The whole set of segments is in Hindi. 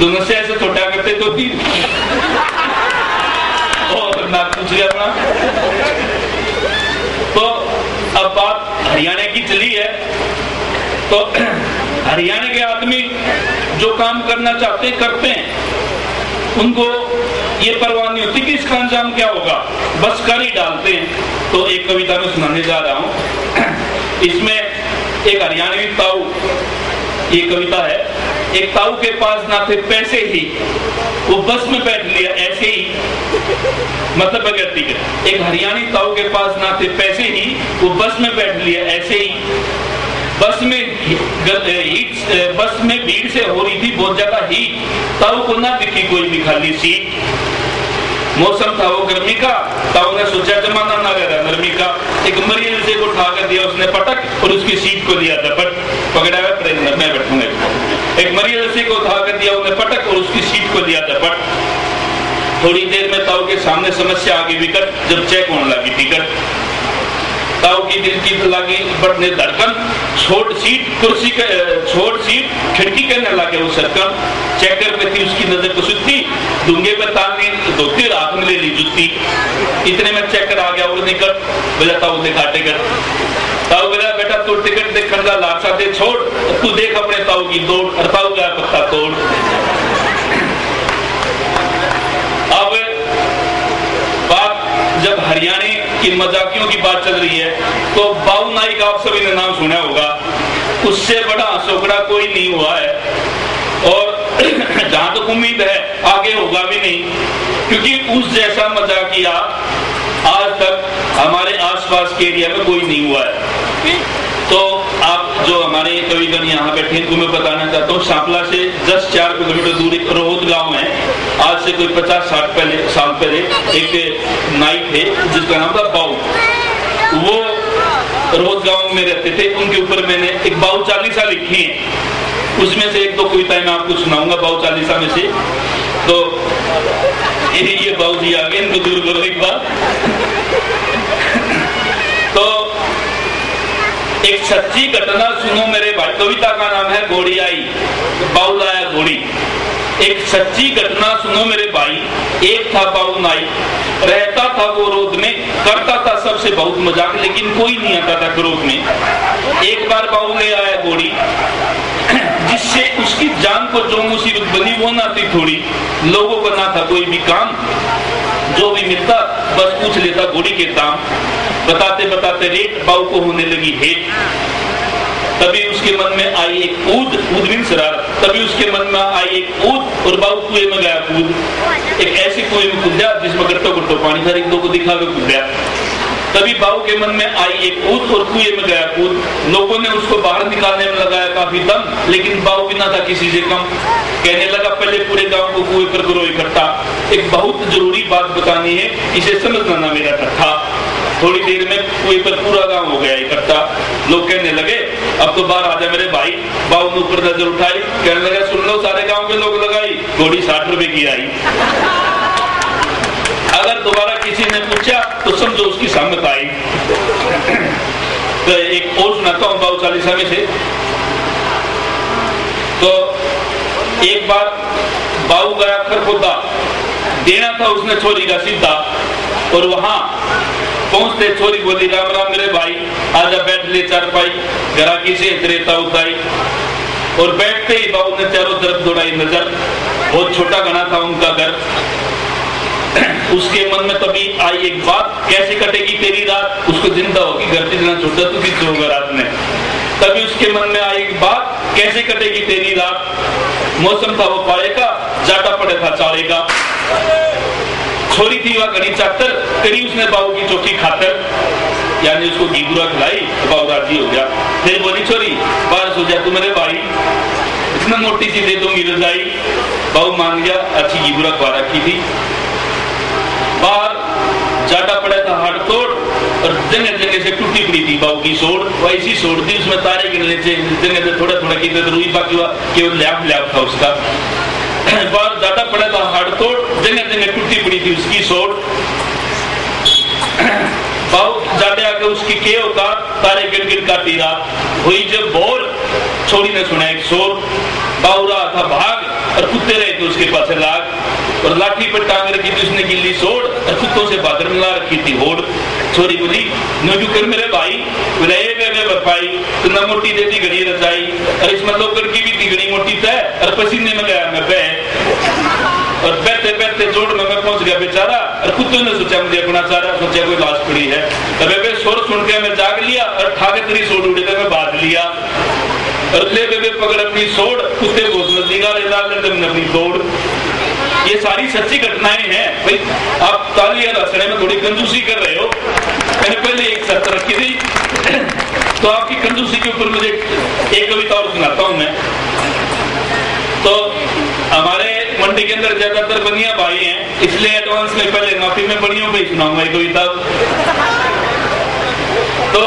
दोनों से ऐसे छोटा करते तो तीन और ना पूछ लिया अपना। तो अब बात हरियाणा की चली है, तो हरियाणा के आदमी जो काम करना चाहते करते हैं, उनको ये परवाह नहीं होती कि इसका अंजाम क्या होगा, बस कर ही डालते हैं। तो एक कविता में सुनाने जा रहा हूं। इसमें एक हरियाणवी ताऊ, ये कविता है। एक ताऊ के पास ना थे पैसे ही, वो बस में बैठ लिया ऐसे ही, मतलब बगैर टिकट। एक हरियाणी ताऊ के पास ना थे पैसे ही, वो बस में बैठ लिया ऐसे ही। बस में भीड़ से हो रही थी बहुत ज्यादा हीट, ताऊ को ना दिखी कोई भी खाली सीट। मौसम था वो गर्मी का, ताऊ ने सोचा जमाना ना रहा नरमी का। एक मरियल से को उठा कर दिया उसने पटक और उसकी सीट को लिया झपट, पकड़ा हुआ ट्रेन में बैठूंगा। एक मरियल से को उठा कर दिया उसने पटक और उसकी सीट को लिया झपट। थोड़ी देर में ताऊ के सामने समस्या आगे विकट, जब चेक होने लगी टिकट। ताऊ की दिल की लगी बढ़ने धड़कन, छोट सीट खिड़की करने लगे वो सरकन। चेकर पे थी उसकी नजर कुसुती, दूंगे पे तालनी धोती और हाथ में ले ली जुत्ती। इतने में चेकर आ गया और निकट, बोला ताऊ देखा टिकट। ताऊ बोला बेटा तू टिकट देख कर लाशा दे छोड़, तू देख अपने ताऊ की दौड़। और ताऊ गया पत्ता तोड़। अब बात जब हरियाणा की मजाकियों की बात चल रही है, तो बाऊ नाई का आप सभी ने नाम सुना होगा। उससे बड़ा हंसोकड़ा कोई नहीं हुआ है, और जहां तक उम्मीद है आगे होगा भी नहीं, क्योंकि उस जैसा मजाकिया आज तक हमारे आसपास के एरिया में कोई नहीं हुआ है। तो आप जो हमारे कविगण यहाँ बैठे हैं, मैं बताना चाहता हूँ, सांपला से 10-4 किलोमीटर दूर एक रोहत गांव है। आज से कोई 50-60 साल पहले एक नाई थे जिसका नाम था बाऊ। वो रोहत गांव में रहते थे। उनके ऊपर मैंने एक बाऊ चालीसा लिखी है, उसमें से 1-2 कविताएं मैं आपको सुनाऊंगा बाऊ चालीसा में से। तो ये बाऊ जी आ गए, इनको दूर करो एक बार। तो एक सच्ची घटना सुनो मेरे भाई, कविता का नाम है घोड़ी आई, बाऊ लाया घोड़ी। एक सच्ची घटना सुनो मेरे भाई, एक था बाऊ नाई, रहता था वो रोड में, करता था सबसे बहुत मजाक, लेकिन कोई नहीं आता था क्रोध में। एक बार बाऊ ले आया घोड़ी, जिससे उसकी जान को जो मुसीबत बनी वो ना थी थोड़ी। लोगों को ना था कोई भी काम, जो भी मिलता बस पूछ लेता घोड़ी के दाम। बताते बताते रेट बाऊ को होने लगी हेट। तभी उसके मन में आई एक ऊद बिन शरारत, तभी उसके मन में आई एक ऊद और बाऊ कुएं में गया कूद। एक ऐसे कुएं में कूदा जिसमें गट्टो गट्टो पानी था, एक दो को दिखा के कूदा। तभी बाऊ के मन में आई एक ऊद और कुएं में गया कूद। लोगों ने उसको बाहर निकालने में लगाया काफी दम, लेकिन बाऊ भी ना था किसी से कम। कहने लगा पहले पूरे गांव को कुएं पर करो इकट्ठा। एक बहुत जरूरी बात बतानी है, इसे समझना ना मेरा कथा। थोड़ी देर में कुएं पर पूरा गांव हो गया इकट्ठा। लोग कहने लगे अब तो बाहर आ जा मेरे भाई। बाऊ ने ऊपर नजर उठाई, कहने लगा सुन लो सारे गांव के लोग लगाई, घोड़ी 60 रुपए की आई। अगर दोबारा किसी ने पूछा तो समझो उसकी सम्मत आई। तो एक और सुनाता हूं बाऊ चालीसा में से। तो एक बार बाऊ गया खरखोदा, देना था उसने छोरी का सीधा, और वहां पहुंचते छोरी बोली राम राम मेरे भाई, आजा बैठ ले चारपाई, ग्राहकी से रेता उताई। और बैठते ही बाऊ ने चारों तरफ दौड़ाई नजर, बहुत छोटा घना था उनका घर। उसके मन में तभी आई एक बात, कैसे कटेगी तेरी रात। उसको जिंदा होगी घर जितना छोटा तू किस होगा रात में। तभी उसके मन में आई एक बात, कैसे कटेगी तेरी रात। मौसम था वो पाए का, जाटा पड़े था चारे का। छोरी थी वह घनी चातर, करी उसने बाऊ की चौकी खातर, यानी उसको घी बुरा खिलाई तो बाऊ राजी हो गया। फिर बोली छोरी बाहर सो जा तू मेरे भाई, इतना मोटी सी दे दूंगी रजाई। बाऊ मान गया, अच्छी घी बुरा खवा रखी थी। बाहर जाटा पड़ा था हाड़ तोड़, और जगह जगह से टूटी पड़ी थी बाऊ की सोड़। वैसी सोड़ थी उसमें तारे गिरने से जगह से थोड़ा थोड़ा की रुई, बाकी केवल लैप था उसका। बाहर जाटा पड़ा था हाड़ तोड़, जगह जगह टूटी पड़ी थी उसकी सोड़। बाऊ जाटे आके उसकी के होता, तारे गिर गिर का तीरा हुई जब बोल, छोरी ने सुना एक शोर। बाऊ रहा था भाग और कुत्ते रहे थे उसके पास लाग, और लाठी पर टांग रखी थी उसने गिल्ली सोड़, और कुत्तों से बादर मिला रखी थी होड़। छोरी बोली नो कर मेरे भाई बोले बरपाई तो न मोटी दे दी घड़ी रचाई, और इसमें लोकर की भी थी घड़ी मोटी तय, और पसीने में गया मैं बह, और बहते बहते जोड़ में मैं पहुंच गया बेचारा। और कुत्तों ने सोचा मुझे अपना चारा, सोचा कोई लाश पड़ी है, अबे शोर सुन के मैं जाग लिया, और ठाके तेरी सोड़ उड़ी मैं बांध लिया, और ले बेबे पकड़ अपनी सोड़, कुत्ते बहुत नजदीक आ रहे तुमने अपनी दौड़। ये सारी सच्ची घटनाएं हैं भाई। आप ताली और हंसने में थोड़ी कंजूसी कर रहे हो। मैंने पहले एक शर्त रखी थी, तो आपकी कंजूसी के ऊपर मुझे एक कविता और सुनाता हूं मैं। तो हमारे मंडी के अंदर ज्यादातर बनिया भाई हैं, इसलिए एडवांस में पहले माफी में बनियों पे सुनाऊंगा कविता। तो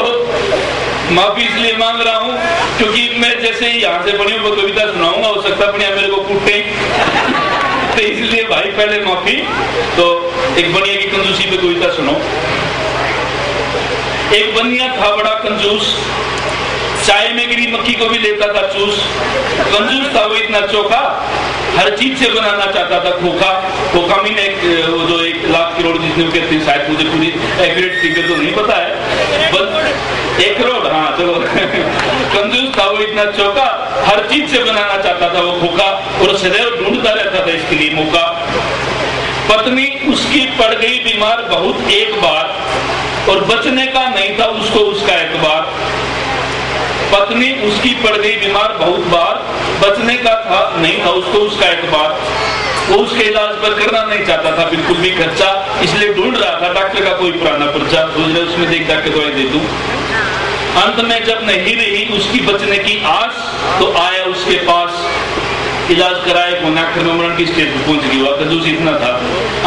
माफी इसलिए मांग रहा हूं क्योंकि मैं जैसे ही यहाँ से बनियों को कविता सुनाऊंगा, हो सकता बनिया मेरे को कूटे, तो इसलिए भाई पहले माफी। तो एक बनिया की कंजूसी पे कविता सुनो। एक बनिया था बड़ा कंजूस, चाय में गिरी मक्खी को भी लेता था चूस। कंजूस था वो इतना चोखा, हर चीज से बनाना चाहता था खोखा। खोखा मीन एक वो जो 1 लाख करोड़ जितने वो कहते हैं, शायद मुझे पूरी एक्यूरेट फिगर तो नहीं पता है, बस 1 करोड़, हाँ चलो। कंजूस था वो इतना चोखा, हर चीज से बनाना चाहता था वो खोखा, और सदैव ढूंढता रहता था इसके लिए मौका। पत्नी उसकी पड़ गई बीमार बहुत एक बार, और बचने का नहीं था उसको उसका एतबार। पत्नी उसकी पड़ गई बीमार बहुत बार, बचने का था नहीं था उसको उसका एतबार। वो उसके इलाज पर करना नहीं चाहता था बिल्कुल भी खर्चा, इसलिए ढूंढ रहा था डॉक्टर का कोई पुराना पर्चा, सोच रहे उसमें देख जाके दवाई दे दूं। अंत में जब नहीं रही उसकी बचने की आस, तो आया उसके पास, इलाज कराए को आखिर में मरण की स्टेज पर पहुंच गया। कंजूस इतना था।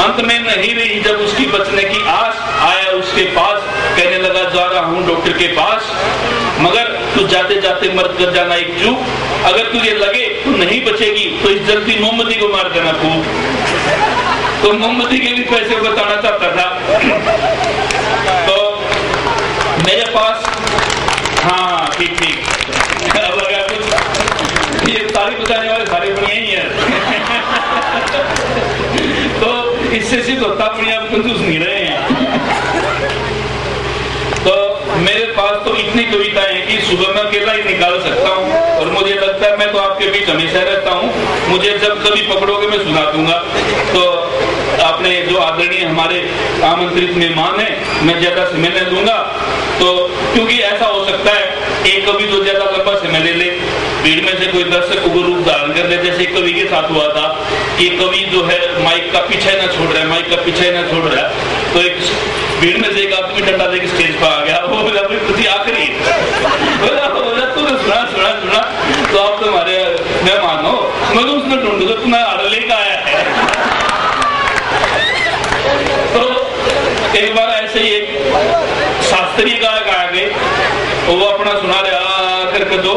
अंत में नहीं रही जब उसकी बचने की आस, आया उसके पास, कहने लगा जा रहा हूं डॉक्टर के पास, मगर तू जाते जाते मर कर जाना एक चूक, अगर तुझे लगे तू नहीं बचेगी तो इस जल्दी मोमबत्ती को मार देना खूब। तो मोमबत्ती के भी पैसे बताना चाहता था। तो मेरे पास, हाँ ठीक ठीक, अब लगा कुछ, ये सारी बताने वाले सारे बढ़िया ही है। तो इससे सिद्ध होता बढ़िया कंजूस नहीं रहे हैं। तो मेरे पास तो इतनी कविताएं हैं कि सुबह मैं अकेला ही निकाल सकता हूँ, और मुझे लगता है मैं तो आपके बीच हमेशा रहता हूँ, मुझे जब कभी पकड़ोगे मैं सुना दूंगा। तो आपने जो आदरणीय हमारे आमंत्रित मेहमान है, मैं ज्यादा समय नहीं दूंगा। तो क्योंकि ऐसा हो सकता है एक कवि जो ज्यादा लंबा समय ले ले, भीड़ में से कोई दर्शक को रूप धारण कर ले, जैसे एक कवि के साथ हुआ था कि कवि जो है माइक का पीछे ना छोड़ रहा है, माइक का पीछे ना छोड़ रहा है, तो एक भीड़ में से एक आदमी डंडा लेके स्टेज पर आ गया, वो बोला तुझे आखिरी बोला तूने सुना सुना सुना, तो आप तुम्हारे मेहमान हो, मैं तो उसने ढूंढ दो तुम्हें आड़ लेकर आया है। तो एक बार ऐसे ही एक शास्त्रीय गायक आ गए, वो अपना सुना रहे करके दो,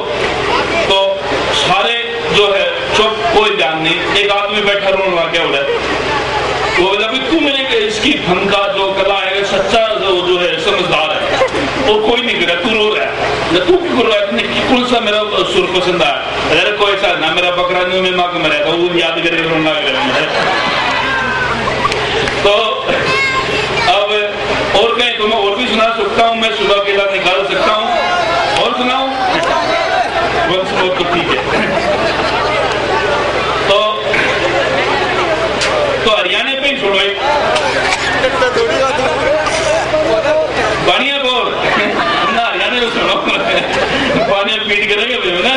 तो सारे जो है चुप, कोई ध्यान नहीं, एक आदमी बैठा रोने लगा, क्या हो रहा है? वो बोला तू मेरे इसकी फन का जो कला है सच्चा जो है समझदार है, और कोई नहीं गिरा, तू रो रहा है, तू क्यों रो रहा है? कौन सा मेरा सुर पसंद आया? अरे कोई सा ना, मेरा बकरा नहीं में माँ को मरा था, वो याद करके रोना लगा। तो अब और कहीं तो मैं और भी सुना सकता हूँ, मैं सुबह अकेला निकाल सकता हूँ, और सुनाऊं वंश मोर तो ठीक है। तो हरियाणा पे ही छोड़ो, बानिया बोल ना, हरियाणा में सुनो, बानिया पीट करेंगे ना,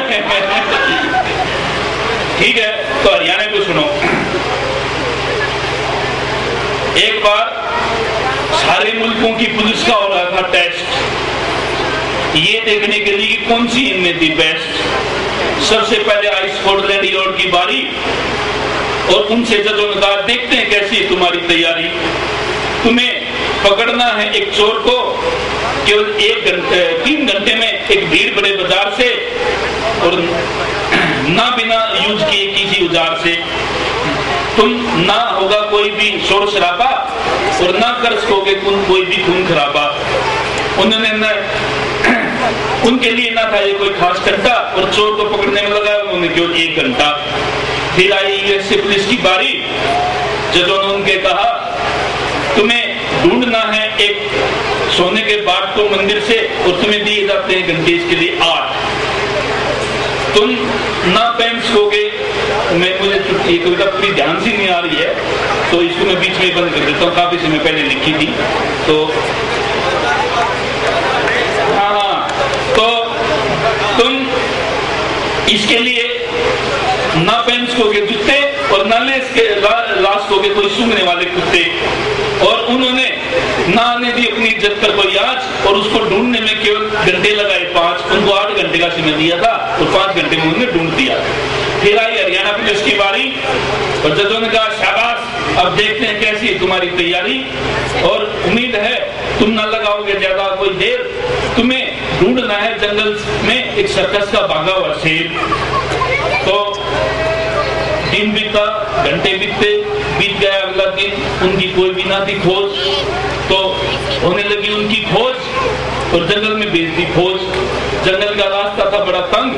ठीक है। तो हरियाणा पे सुनो। एक बार सारे मुल्कों की पुलिस का हो रहा था टेस्ट, ये देखने के लिए कि कौन सी इनमें थी बेस्ट। सबसे पहले आई स्कॉटलैंड यार्ड की बारी, और उनसे जजों ने कहा देखते हैं कैसी है तुम्हारी तैयारी, तुम्हें पकड़ना है एक चोर को केवल 3 घंटे में एक भीड़ बड़े बाजार से, और ना बिना यूज किए किसी औजार से, तुम ना होगा कोई भी शोर शराबा, और ना कर सकोगे कोई भी खून खराबा। उन्होंने उनके लिए ना था ये कोई खास घंटा, और चोर को पकड़ने में लगा उन्होंने केवल 1 घंटा। फिर आई यूएस से पुलिस की बारी। जजों ने उनके कहा तुम्हें ढूंढना है एक सोने के बाट को मंदिर से, और तुम्हें दिए जाते हैं घंटे इसके लिए 8। तुम ना पहन सकोगे। मुझे ये कविता पूरी ध्यान से नहीं आ रही है, तो इसको मैं बीच में बंद कर देता हूँ। काफी समय पहले लिखी थी। तो हाँ, तो तुम इसके लिए ना पहन सकोगे जूते, और ना ला सकोगे कोई सूंघने वाले कुत्ते। और उन्होंने ना आने दी अपनी इज्जत पर कोई आँच, और उसको ढूंढने में केवल घंटे लगाए 5। उनको 8 घंटे का समय दिया था, और 5 घंटे में उन्होंने ढूंढ दिया। फिर आई हरियाणा पुलिस की बारी, और जजों ने कहा शाबाश, अब देखते हैं कैसी है तुम्हारी तैयारी, और उम्मीद है तुम ना लगाओगे ज्यादा कोई देर। तुम्हें ढूंढना है जंगल में एक सर्कस का भागा हुआ शेर। तो दिन बीता, घंटे बीते, बीत गया अगला दिन, उनकी कोई भी ना थी खोज। तो होने लगी उनकी खोज, और जंगल में भेज दी फौज। जंगल का रास्ता था बड़ा तंग,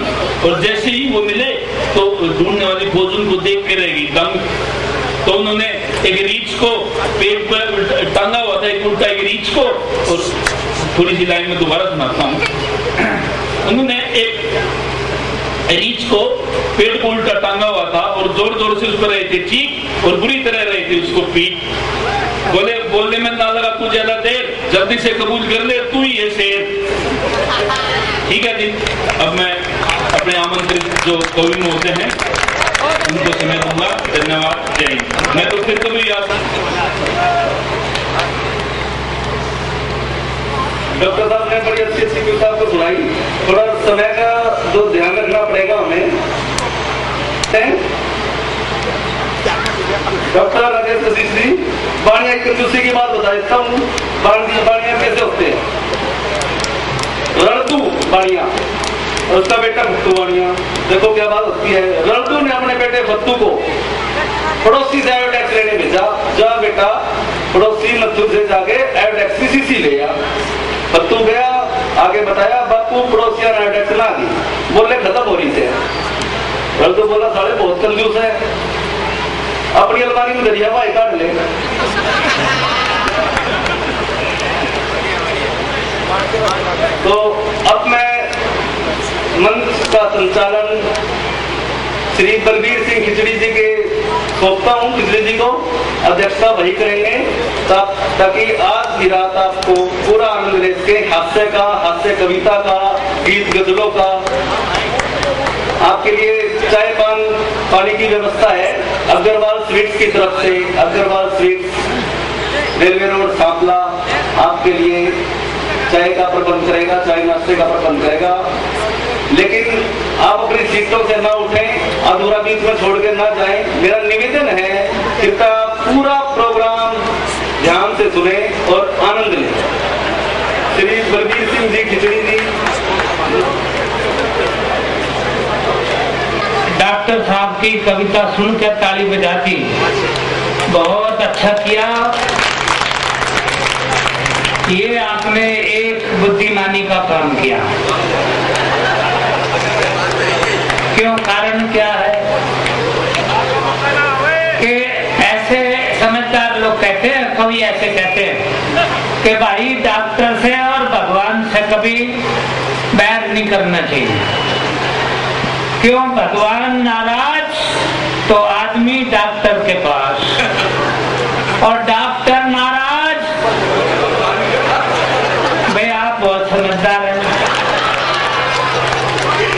और जैसे ही वो मिले तो ढूंढने वाली फौज उनको देख के रहेगी दंग। तो उन्होंने एक रीछ को पेड़ पर टांगा हुआ था, एक उल्टा एक रीछ को, और थोड़ी सी लाइन में दोबारा सुनाता हूँ। उन्होंने एक रीछ को पेड़ को उल्टा टांगा हुआ था, और जोर जोर से उस पर रहे थे चीख, और बुरी तरह रहे थे उसको पीट। बोलने में ना लगा तू ज्यादा देर, जल्दी से कबूल कर ले, तू ही है शेर। ठीक है जी। अब मैं अपने आमंत्रित जो कवि होते हैं उनको समय दूंगा। धन्यवाद, जय हिंद। मैं तो फिर कभी याद डॉक्टर साहब ने बड़ी अच्छी अच्छी कविता आपको सुनाई। थोड़ा समय का जो ध्यान रखना पड़ेगा हमें। डॉक्टर राजेश कशिश जी, बाणिया की कंजूसी की बात बता देता हूँ। बाणिया कैसे होते हैं? रणतू बाणिया और उसका बेटा भत्तू बाणिया। देखो क्या बात होती है। रणतू ने अपने बेटे भत्तू को पड़ोसी से आयोडेक्स लेने भेजा। जा बेटा, पड़ोसी मत्थू से जाके आयोडेक्स की शीशी ले आ। भत्तू गया, आगे बताया बापू पड़ोसिया ने आयोडेक्स ला दी, बोले खत्म हो रही थे। रणतू बोला साले बहुत कंजूस है, अपनी अलमारी में दरिया भाई काट ले। तो अब मैं मंच का संचालन श्री बलबीर सिंह खिचड़ी जी के सौंपता हूँ। खिचड़ी जी को अध्यक्षता वही करेंगे, ताकि आज की रात आपको पूरा आनंद ले सके। हास्य का, हास्य कविता का, गीत गजलों का। आपके लिए चाय पानी की व्यवस्था है अग्रवाल स्वीट्स की तरफ से। Agarwal sweets, railway road, Sampla, आपके लिए चाय का प्रबंध करेगा, चाय नाश्ते का प्रबंध करेगा। लेकिन आप अपनी सीटों से ना उठें, अधूरा बीच में छोड़ के ना जाएं। मेरा निवेदन है कृपया पूरा प्रोग्राम ध्यान से सुने और आनंद लें। श्री बलबीर सिंह जी खिचड़ी जी। डॉक्टर साहब की कविता सुनकर ताली बजाती, बहुत अच्छा किया। ये आपने एक बुद्धिमानी का काम किया। क्यों? कारण क्या है कि ऐसे समझदार लोग कहते हैं, कवि ऐसे कहते हैं कि भाई डॉक्टर से और भगवान से कभी बैर नहीं करना चाहिए। क्यों? भगवान नाराज तो आदमी डॉक्टर के पास, और डॉक्टर नाराज। भाई आप बहुत समझदार हैं,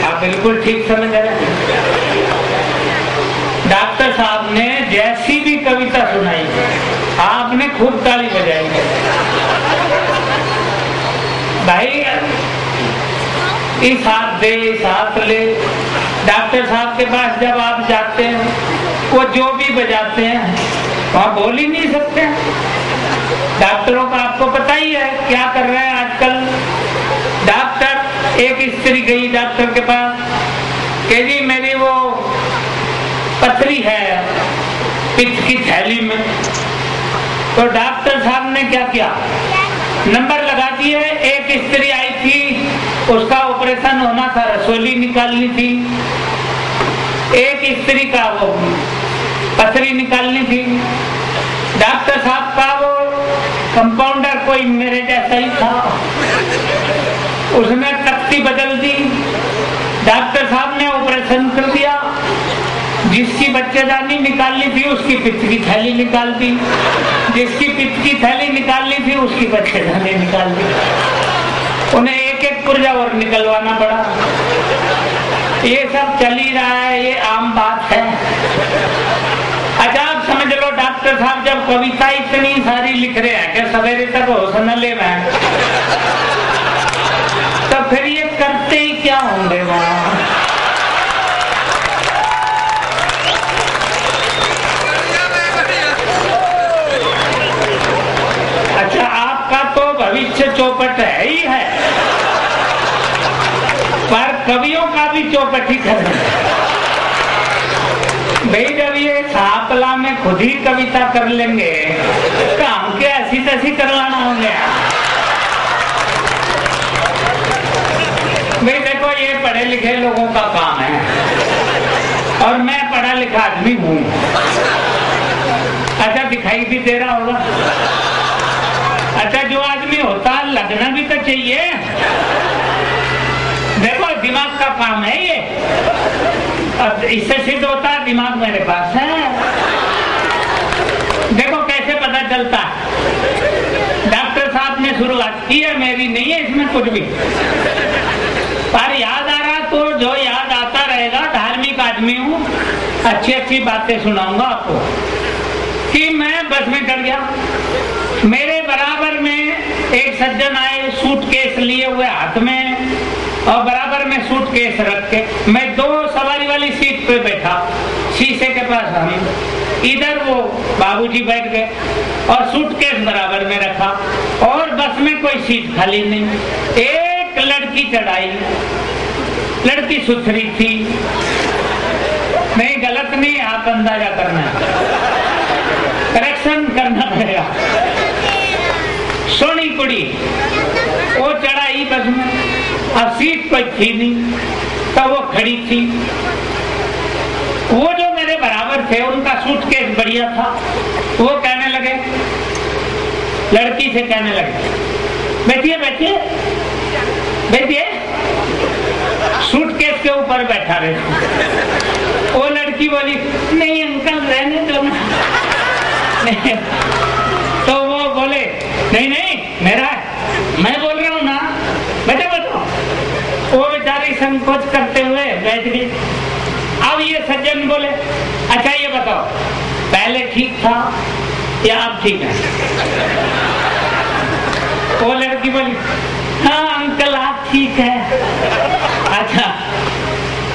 आप बिल्कुल ठीक समझ रहे हैं। डॉक्टर साहब ने जैसी भी कविता सुनाई, आपने खूब ताली बजाई। भाई इस हाथ दे, इस हाथ ले। डॉक्टर साहब के पास जब आप जाते हैं, वो जो भी बजाते हैं वहाँ बोल ही नहीं सकते। डॉक्टरों का आपको पता ही है क्या कर रहे हैं आजकल। डॉक्टर, एक स्त्री गई डॉक्टर के पास, कह जी मेरी वो पथरी है पित्त की थैली में। तो डॉक्टर साहब ने क्या किया, नंबर लगा दिए। एक स्त्री आई थी, उसका ऑपरेशन होना था, रसोली निकालनी थी। एक स्त्री का वो पथरी निकालनी थी। डॉक्टर साहब का वो कंपाउंडर कोई मेरे जैसा ही था, उसने तख्ती बदल दी। डॉक्टर साहब ने ऑपरेशन कर दिया। जिसकी बच्चेदानी निकालनी थी उसकी पित्त की थैली निकाल दी, जिसकी पित्त की थैली निकालनी थी उसकी बच्चेदानी निकाल दी। उन्हें एक एक पुर्जा और निकलवाना पड़ा। ये सब चल ही रहा है, ये आम बात है। अच्छा आप समझ लो डॉक्टर साहब जब कविता इतनी सारी लिख रहे हैं कि सवेरे तक होश न ले में, तो फिर ये करते ही क्या होंगे वहां। अच्छा आपका तो भविष्य चौपट है ही है, पर कवियों का भी चौपट ही कर रहे हैं भाई। जब ये सापला में खुद ही कविता कर लेंगे तो हम क्या ऐसी तैसी करवाना होंगे भाई। देखो ये पढ़े लिखे लोगों का काम है और मैं पढ़ा लिखा आदमी हूँ। अच्छा दिखाई भी दे रहा होगा। अच्छा जो आदमी होता है लगना भी तो चाहिए। देखो दिमाग का काम है ये, और इससे सिद्ध होता है दिमाग मेरे पास है। देखो कैसे पता चलता है। डॉक्टर साहब ने शुरुआत की है, मेरी नहीं है इसमें कुछ भी, पर याद आ रहा तो जो याद आता रहेगा। धार्मिक आदमी हूँ, अच्छी अच्छी बातें सुनाऊंगा आपको। कि मैं बस में चढ़ गया, मेरे बराबर में एक सज्जन आए सूटकेस लिए हुए हाथ में, और बराबर में सूटकेस रख के मैं दो सवारी वाली सीट पे बैठा, शीशे के पास हम, इधर वो बाबूजी बैठ गए और सूटकेस बराबर में रखा, और बस में कोई सीट खाली नहीं। एक लड़की चढ़ाई, लड़की सुथरी थी, नहीं गलत नहीं, आप अंदाजा करना, करेक्शन करना पड़ेगा। सोनी कुड़ी वो चढ़ाई बस में, अब सीट कोई थी नहीं तो वो खड़ी थी। वो जो मेरे बराबर थे उनका सूटकेस बढ़िया था, वो कहने लगे, लड़की से कहने लगे, बैठिए बैठिए बैठिए, सूटकेस के ऊपर बैठा रहे। वो लड़की बोली, नहीं अंकल रहने दो ना। नहीं। तो वो बोले, नहीं नहीं मेरा है, मैं बोल रहा हूँ ना, बैठो बैठो। वो बेचारी संकोच करते हुए बैठ गई। अब ये सज्जन बोले, अच्छा ये बताओ पहले ठीक था या अब ठीक है? वो लड़की बोली, हाँ अंकल आप ठीक है। अच्छा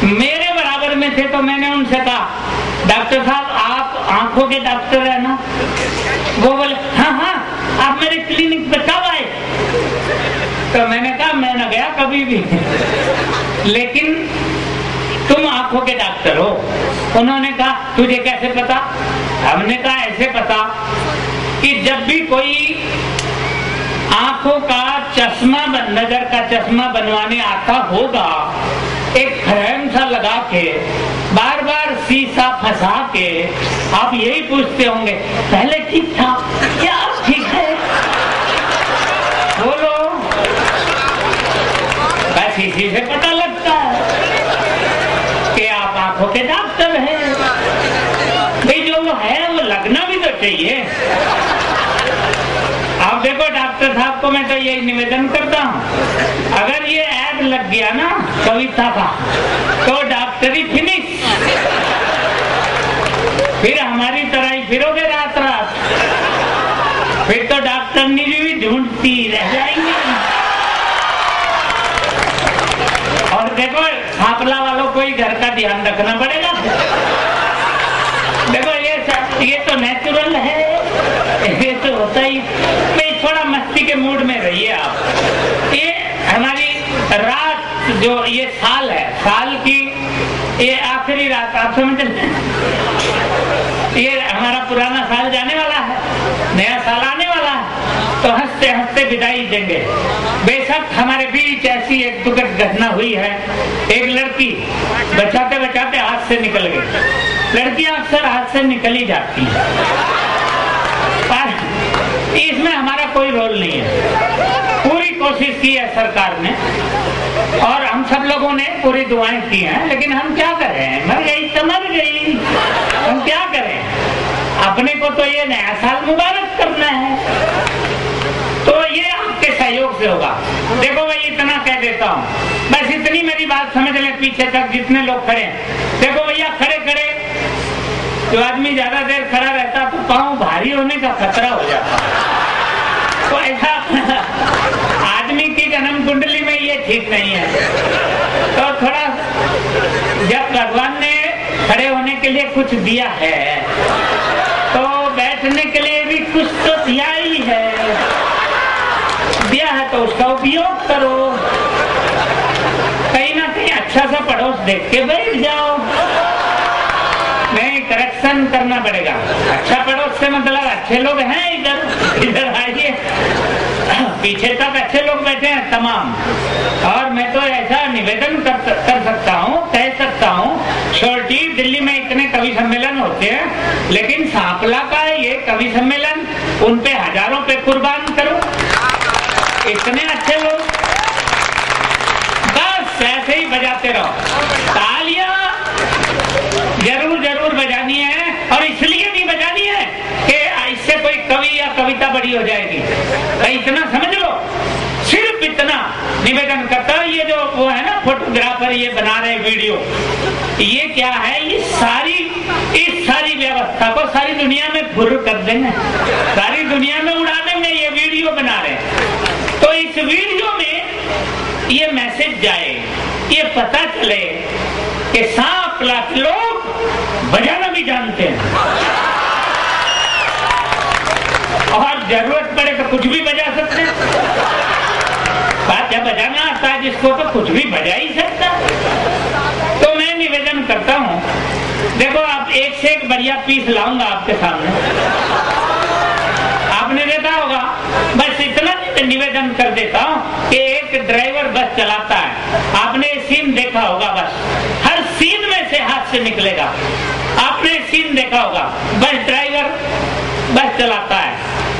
मेरे बराबर में थे तो मैंने उनसे कहा, डॉक्टर साहब आप आंखों के डॉक्टर है ना? वो बोले, हाँ हाँ आप मेरे क्लिनिक पे कब आए? तो मैंने कहा मैं न गया कभी भी, लेकिन तुम आंखों के डॉक्टर हो। उन्होंने कहा तुझे कैसे पता? हमने कहा ऐसे पता कि जब भी कोई आंखों का चश्मा, नजर का चश्मा बनवाने आता होगा, एक फ्रेम सा लगा के बार बार शीशा फंसा के आप यही पूछते होंगे, पहले ठीक था क्या अब ठीक है? बोलो, बस इसी से पता लगता है कि आप आंखों के डॉक्टर हैं। भाई जो वो है वो लगना भी तो चाहिए। आप देखो डॉक्टर साहब को मैं तो यही निवेदन करता हूँ, अगर ये ऐड लग गया ना कविता का तो डॉक्टरी फिनिश, फिर हमारी तरह ही फिरोगे रात रात, फिर तो डॉक्टरनी भी ढूंढती रह जाएंगी। और देखो छापला वालों को ही घर का ध्यान रखना पड़ेगा। देखो ये तो नेचुरल है, ये तो होता ही। थोड़ा मस्ती के मूड में रहिए आप। ये हमारी रात जो ये साल है, साल की ये आखिरी रात, आप समझ लें, ये हमारा पुराना साल जाने वाला है, नया साल आने वाला है। तो हंसते हंसते विदाई देंगे। बेशक हमारे बीच ऐसी एक दुखद घटना हुई है, एक लड़की बचाते बचाते हाथ से निकल गई। लड़कियां अक्सर हाथ से निकल ही जाती हैं, पर इसमें हमारा कोई रोल नहीं है। पूरी कोशिश की है सरकार ने और हम सब लोगों ने पूरी दुआएं की हैं, लेकिन हम क्या करें, मर गई तो मर गई, हम क्या करें। अपने को तो ये नया साल मुबारक करना है, तो ये आपके सहयोग से होगा। देखो मैं इतना कह देता हूँ, बस इतनी मेरी बात समझ लें, पीछे तक जितने लोग खड़े हैं। देखो भैया, खड़े खड़े जो आदमी ज्यादा देर खड़ा रहता तो पाँव भारी होने का खतरा हो जाता, तो ऐसा आदमी की जन्म कुंडली में ये ठीक नहीं है। तो थोड़ा, जब भगवान ने खड़े होने के लिए कुछ दिया है तो बैठने के लिए भी कुछ तो दिया ही है, दिया है तो उसका उपयोग करो। कहीं ना कहीं अच्छा सा पड़ोस देख के बैठ जाओ। नहीं, करेक्शन करना पड़ेगा। अच्छा पड़ोस से मतलब अच्छे लोग हैं, इधर आइए, पीछे तक अच्छे लोग बैठे हैं तमाम। और मैं तो ऐसा निवेदन कर सकता हूँ, कह सकता हूँ, छोटी दिल्ली में इतने कवि सम्मेलन होते हैं, लेकिन सांपला का ये कवि सम्मेलन, उन पे हजारों पे कुर्बान करो। इतने अच्छे लोग, बस ऐसे ही बजाते रहो। तालियां जरूर जरूर बजानी है, और इसलिए नहीं बजानी है कि इससे कोई कवि या कविता बड़ी हो जाएगी। तो इतना समझ लो, सिर्फ इतना निवेदन करता है। ये जो वो है ना फोटोग्राफर, ये बना रहे वीडियो, ये क्या है, ये इस सारी व्यवस्था को सारी दुनिया में फुर कर देंगे, सारी दुनिया में उड़ा देंगे। ये वीडियो बना रहे, तो इस वीडियो में ये मैसेज जाए, ये पता चले कि सांप लाख लोग बजाना भी जानते हैं, और जरूरत पड़े तो कुछ भी बजा सकते हैं। बात जब बजाना आता है जिसको, तो कुछ भी बजा ही सकता। तो मैं निवेदन करता हूँ, देखो आप एक से एक बढ़िया पीस लाऊंगा आपके सामने, आपने देखा होगा। बस इतना निवेदन कर देता हूँ कि एक ड्राइवर बस चलाता है, आपने सीन देखा होगा, बस हर सीन में से हाथ से निकलेगा। आपने सीन देखा होगा, बस ड्राइवर बस चलाता है,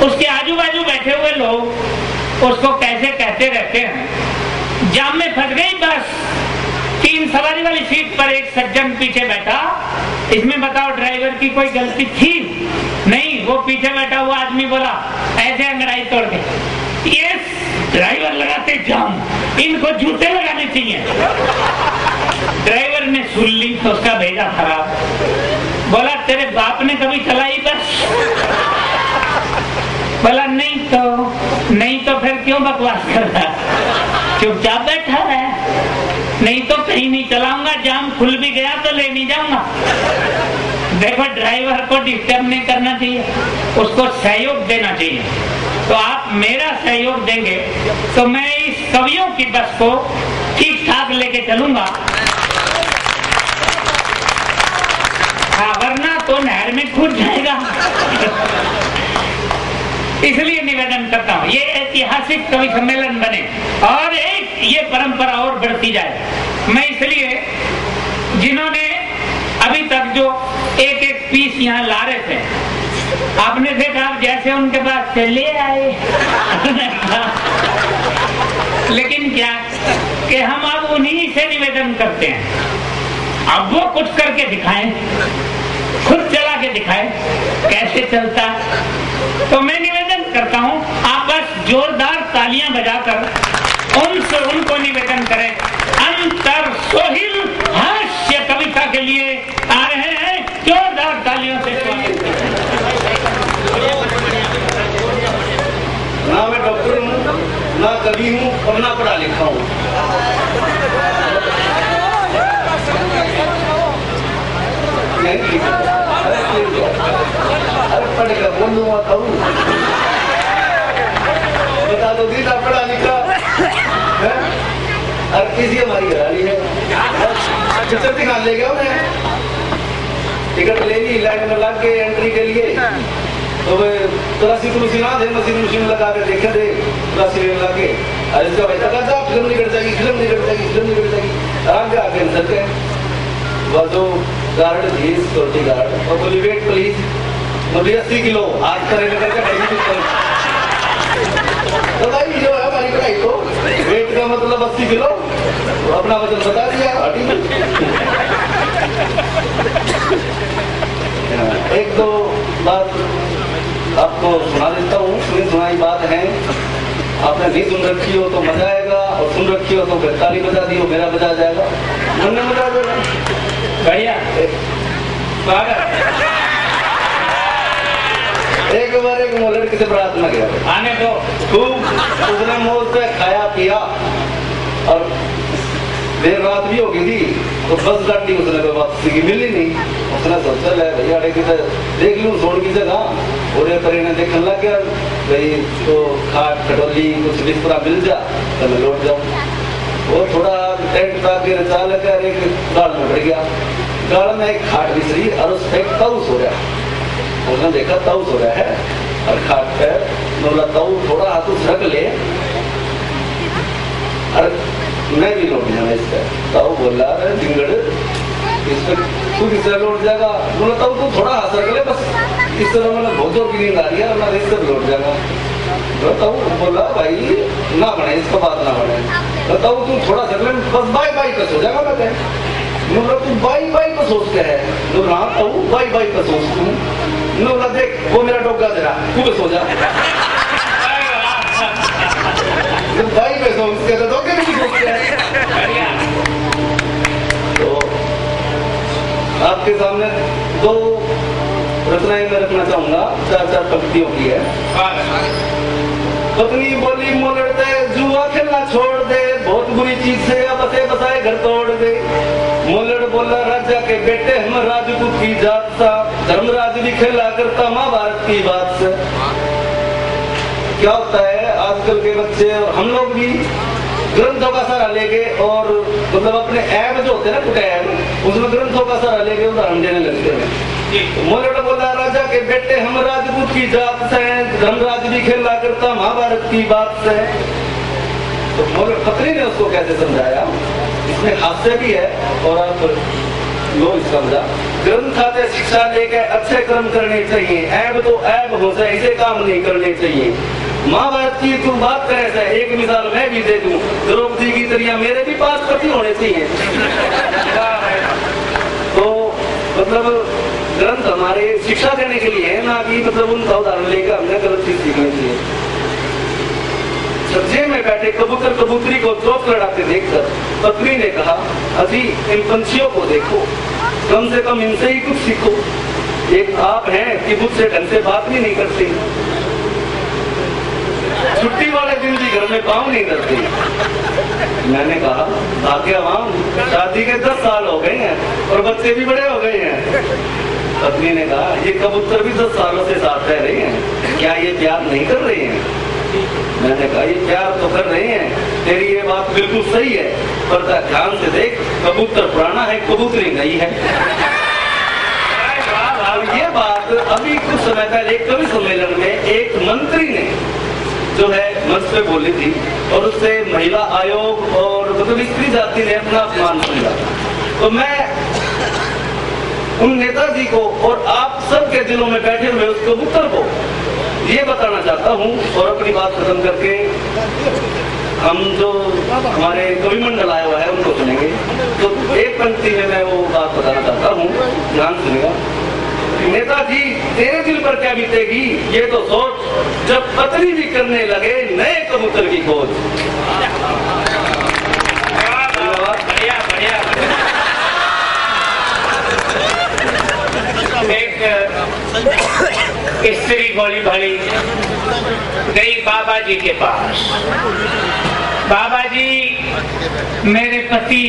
उसके आजू बाजू बैठे हुए लोग उसको कैसे कहते रहते हैं, जाम में फंस गई बस, 3 सवारी वाली सीट पर एक सज्जन पीछे बैठा, इसमें बताओ ड्राइवर की कोई गलती थी? नहीं, वो पीछे बैठा हुआ आदमी बोला ऐसे अंगड़ाई तोड़ के, ये ड्राइवर लगाते जाम, इनको जूते लगाने चाहिए। ड्राइवर ने सुन ली तो उसका भेजा खराब, बोला तेरे बाप ने कभी चलाई बस? बोला नहीं तो फिर क्यों बकवास कर रहा, चुपचाप बैठा है। नहीं तो कहीं नहीं चलाऊंगा, जाम खुल भी गया तो ले नहीं जाऊंगा। देखो, ड्राइवर को डिस्टर्ब नहीं करना चाहिए, उसको सहयोग देना चाहिए। तो आप मेरा सहयोग देंगे तो मैं इस कवियों की बस को ठीक ठाक लेके चलूंगा। हाँ, वरना तो नहर में कूद जाएगा। इसलिए निवेदन करता हूँ, ये ऐतिहासिक कवि सम्मेलन बने और एक ये परंपरा और बढ़ती जाए। मैं इसलिए, जिन्होंने अभी तक जो एक एक पीस यहाँ ला रहे थे, आपने देखा जैसे उनके पास चले आए लेकिन क्या कि हम अब उन्हीं से निवेदन करते हैं, अब वो कुछ करके दिखाएं, खुद चला के दिखाएं कैसे चलता है। तो मैं निवेदन करता हूं, आप बस जोरदार तालियां बजाकर उनको निवेदन करें। अंतर सोहिल हास्य कविता के लिए आ रहे हैं, जोरदार तालियों से स्वागत। ना मैं डॉक्टर हूँ, ना कवि हूँ और ना पढ़ा लिखा हूँ। अरे पढ़ेगा बोलूंगा कहूँ, बता दो दीदा पढ़ा लिखा है? और किसी हमारी घराली है, चित्र दिखा ले गया उन्हें, टिकट ले ली, लाइन में लग गए एंट्री के लिए, तो वे तलाशी तुलसी ना दे मशीन लगा के देखे दे तलाशी लगा के और इसका भाई तक जा फिल्म निकल जाएगी फिल्म निकल जाएगी आगे आगे अंदर के वो जो गार्ड थी सिक्योरिटी गार्ड और बोली वेट प्लीज बोली 80 किलो आज करेंगे करके भाई तो भाई जो है हमारी कढ़ाई तो वेट का मतलब 80 किलो तो अपना वजन बता दिया एक दो बात आपको सुना देता हूँ। सुनाई बात है, आपने नहीं सुन रखी हो तो मजा आएगा और सुन रखी हो तो फिर ताली बजा दी हो मेरा बजा जाएगा मन में मजा देगा बढ़िया। एक बार एक लड़के से प्रार्थना किया आने दो खूब उसने मौज पे खाया पिया और देर रात भी हो गई थी तो बस गाड़ी उसने वापसी की मिली नहीं। उसने सोचा ले भैया देख लूं सोन की जगह और ने देखने लग गया भाई तो खाट खटोली कुछ बिस्तरा मिल जा तो मैं लौट जाऊँ। वो थोड़ा टेंट ताकि चाल कर एक गाड़ में बढ़ गया। गाड़ में एक खाट बिछी और उस पर एक ताऊ सो रहा। उसने देखा ताऊ सो रहा है और खाट पर बोला ताऊ थोड़ा हाथ रख ले और मैं भी लौट जाना इस पर। ताऊ बोला अरे डिंगड़ इस पर तू किस तरह लौट जाएगा। बोला ताऊ तू थोड़ा हाथ रख ले बस इस तरह मैंने बहुत जोर की नींद आ रही है मैं इस तरह लौट जाएगा। ताऊ बोला भाई ना बने इसका बात ना बने। ताऊ तू थोड़ा सा बस बाई बाई का सो जाएगा मैं बोला तू बाई बाई का सोचते है हाँ ताऊ बाई बाई का सोच तू बोला देख वो मेरा डोगा जरा तू भी सो जा भाई पे सोचते तो धोखे भी सोचते हैं। तो आपके सामने दो रचनाएं मैं रखना चाहूंगा 4-4 पंक्तियों की है। पत्नी बोली मोलड़ दे जुआ खेलना छोड़ दे बहुत बुरी चीज से अब बसे बसाए घर तोड़ दे। मोलड़ बोला राजा के बेटे हम राजपूत की जात सा धर्मराज भी खेला करता महाभारत की बात से। क्या होता है आजकल के बच्चे हम लोग भी ग्रंथों का सहारा लेके और मतलब अपने ऐप जो होते हैं ना कुछ ऐप उसमें ग्रंथों का सहारा लेके उदाहरण देने लगते हैं। मोलड़ बोला राजा के बेटे हम राजपूत की जात से धर्मराज भी खेला करता महाभारत की बात से। तो मोलड़ पत्नी ने उसको कैसे समझाया इसमें हास्य भी है और आप लो इसका मजा। ग्रंथ आते शिक्षा लेके अच्छे कर्म करने चाहिए ऐब तो ऐब हो जाए ऐसे काम नहीं करने चाहिए। महाभारत की तू बात करे से एक मिसाल मैं भी दे दूं द्रौपदी की तरह मेरे भी 5 पति होने चाहिए। तो मतलब ग्रंथ हमारे शिक्षा देने के लिए है ना कि मतलब उनका उदाहरण लेकर हमने गलत चीज सीखनी चाहिए। सब्जे में बैठे कबूतर कबूतरी को चौक लड़ाते देखकर पत्नी ने कहा अजी इन पंछियों को देखो कम से कम इनसे ही कुछ सीखो। एक आप हैं कि मुझसे ढंग से बात भी नहीं करते छुट्टी वाले दिन भी घर में काम नहीं करती। मैंने कहा भाग्यवान शादी के 10 साल हो गए हैं और बच्चे भी बड़े हो गए हैं। पत्नी ने कहा ये कबूतर भी 10 सालों से साथ रह रहे हैं क्या ये प्यार नहीं कर रहे हैं। मैंने कहा ये प्यार तो कर रहे हैं तेरी ये बात बिल्कुल सही है पर ध्यान से देख कबूतर पुराना है कबूतरी नहीं है। ये बात अभी कुछ समय पहले एक कवि सम्मेलन में एक मंत्री ने जो है मंच पे बोली थी और उससे महिला आयोग और मतलब स्त्री जाति ने अपना अपमान किया। तो मैं उन नेताजी को और आप सबके दिलों में बैठे हुए उस कबूतर को ये बताना चाहता हूँ और अपनी बात खत्म करके हम जो हमारे कवि मंडल आया हुआ है उनको सुनेंगे। तो एक पंक्ति में मैं वो बात बताना चाहता हूँ ध्यान सुनेगा। नेताजी तेरे दिल पर क्या बीतेगी ये तो सोच जब पत्नी भी करने लगे नए कबूतर की खोज। बढ़िया बढ़िया। एक स्त्री भोली भाली गई बाबा जी के पास। बाबा जी मेरे पति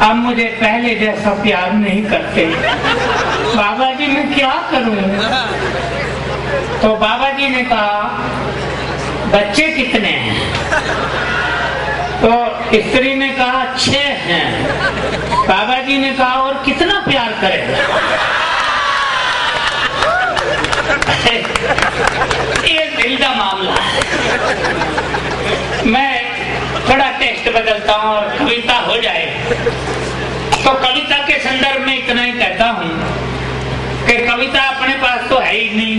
अब मुझे पहले जैसा प्यार नहीं करते बाबा जी मैं क्या करूं। तो बाबा जी ने कहा बच्चे कितने हैं। तो स्त्री ने कहा 6 हैं। बाबा जी ने कहा और कितना प्यार करेगा। ये दिल का मामला है। मैं थोड़ा टेक्स्ट बदलता हूँ और कविता हो जाए। तो कविता के संदर्भ में इतना ही कहता हूँ कि कविता अपने पास तो है ही नहीं,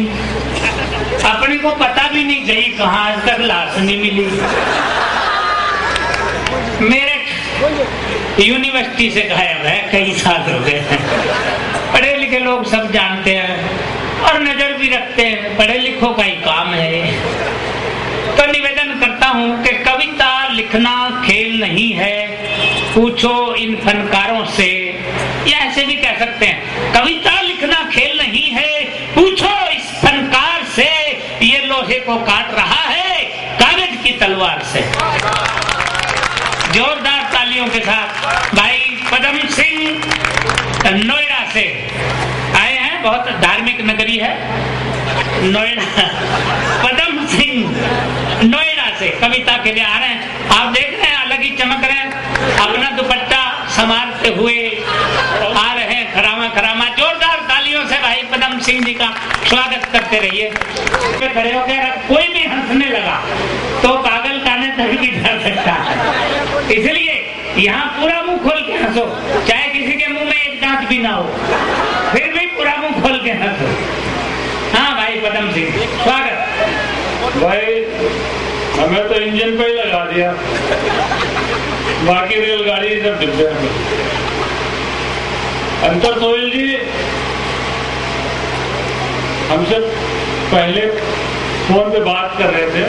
अपने को पता भी नहीं गई कहाँ, आज तक लाश नहीं मिली। मेरठ यूनिवर्सिटी से गायब है, कई साल हो गए हैं। पढ़े लिखे लोग सब जानते हैं और नजर भी रखते हैं, पढ़े लिखों का ही काम है। तो निवेदन करता हूँ कि कविता लिखना खेल नहीं है, पूछो इन फनकारों से। या ऐसे भी कह सकते हैं, कविता लिखना खेल नहीं है, पूछो इस फनकार से, ये लोहे को काट रहा है कागज की तलवार से। जोरदार तालियों के साथ भाई पदम सिंह नोएडा से आए हैं, बहुत धार्मिक नगरी है नोएडा। पदम सिंह नोएडा से कविता के लिए आ रहे हैं। आप देख रहे हैं अलग ही चमक रहे हैं, अपना दुपट्टा संभालते हुए आ रहे हैं, खरामा खरामा। जोरदार तालियों से भाई पदम सिंह जी का स्वागत करते रहिए। खड़े होकर कोई भी हंसने लगा तो पागल खाने तक भी डर सकता है, इसलिए यहाँ पूरा मुंह खोल के हंसो, चाहे किसी के मुंह में एक दांत भी ना हो, फिर भी पूरा मुंह खोल के हंसो। हाँ भाई पदम सिंह स्वागत। भाई हमें तो इंजन पे ही लगा दिया, बाकी रेलगाड़ी सब डिब्बे में। अंतर सोहेल जी हमसे पहले फोन पे बात कर रहे थे,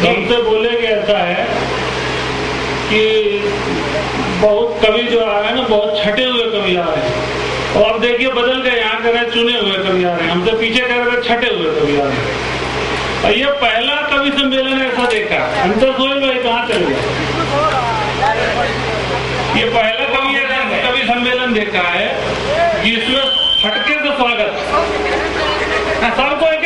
तो हमसे बोले कि ऐसा है कि बहुत कवि जो आ रहे हैं ना, बहुत छटे हुए कवि आ रहे हैं। और अब देखिए बदल गए, यहाँ कह रहे चुने हुए कवि आ रहे हैं, हमसे पीछे कह रहे छटे हुए कवि आ रहे हैं। और ये पहला कवि सम्मेलन ऐसा देखा। अंतर सोहेल भाई कहाँ चले गए? ये पहला कवि सम्मेलन देखा है जिसमें फटके से स्वागत